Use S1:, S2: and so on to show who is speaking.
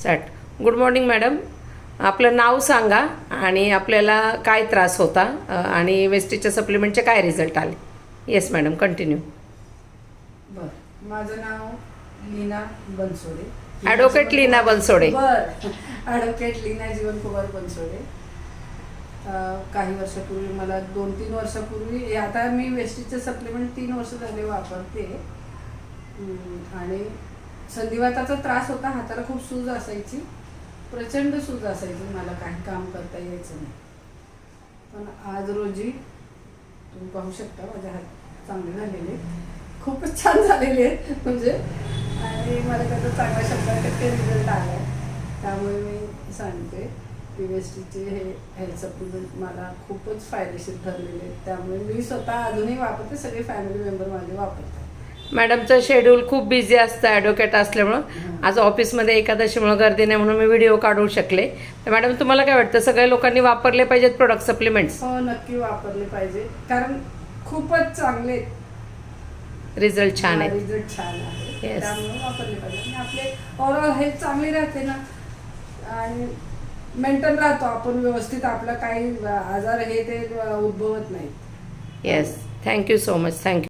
S1: Start. Good morning madam. आपलं नाव सांगा आणि आपल्याला काय त्रास होता आणि वेस्टीजच्या सप्लिमेंटचे काय रिझल्ट आले. Yes madam, continue.
S2: बरं, माझं नाव लीना बनसोडे.
S1: ॲडव्होकेट लीना बनसोडे.
S2: बरं, ॲडव्होकेट लीना जीवन कुमार बनसोडे. काही वर्षापूर्वी मला 2-3 वर्षापूर्वी आता मी वेस्टीजचे सप्लिमेंट 3 वर्ष झाले वापरते आणि संधिवाताचा त्रास होता. हाताला खूप सूज असायची, प्रचंड सूज असायची, मला काही काम करता यायचं नाही. पण आज रोजी तुम्ही पाहू शकता माझे हात चांगले झालेले, खूपच छान झालेले आहेत म्हणजे, आणि मला त्याचा चांगला 100% रिझल्ट आला आहे. त्यामुळे मी सांगते की वेस्टीजचे हे हेल्थ सप्लिमेंट मला खूपच फायदेशीर ठरलेले आहेत. त्यामुळे मी स्वतः अजूनही वापरते, सगळे फॅमिली मेंबर माझे वापरतात.
S1: मॅडमचं शेड्यूल खूप बिझी असतं ॲडव्होकेट असल्यामुळं. आज ऑफिसमध्ये एकादशीमुळं गर्दी नाही म्हणून मी व्हिडिओ काढू शकले. तर मॅडम, तुम्हाला काय वाटतं, सगळ्या लोकांनी वापरले पाहिजेत प्रोडक्ट सप्लिमेंट्स?
S2: हो, नक्की वापरले पाहिजे, कारण खूपच चांगले
S1: रिझल्ट छान आहे.
S2: रिझल्ट छान आहे.
S1: Yes.
S2: त्यामुळे वापरले पाहिजे आणि आपले ओव्हरऑल हेल्थ चांगली राहते ना, आणि मेंटेन राहतो आपण व्यवस्थित, आपला काही आजार हे ते उद्भवत नाही.
S1: Yes, thank you so much. Thank you.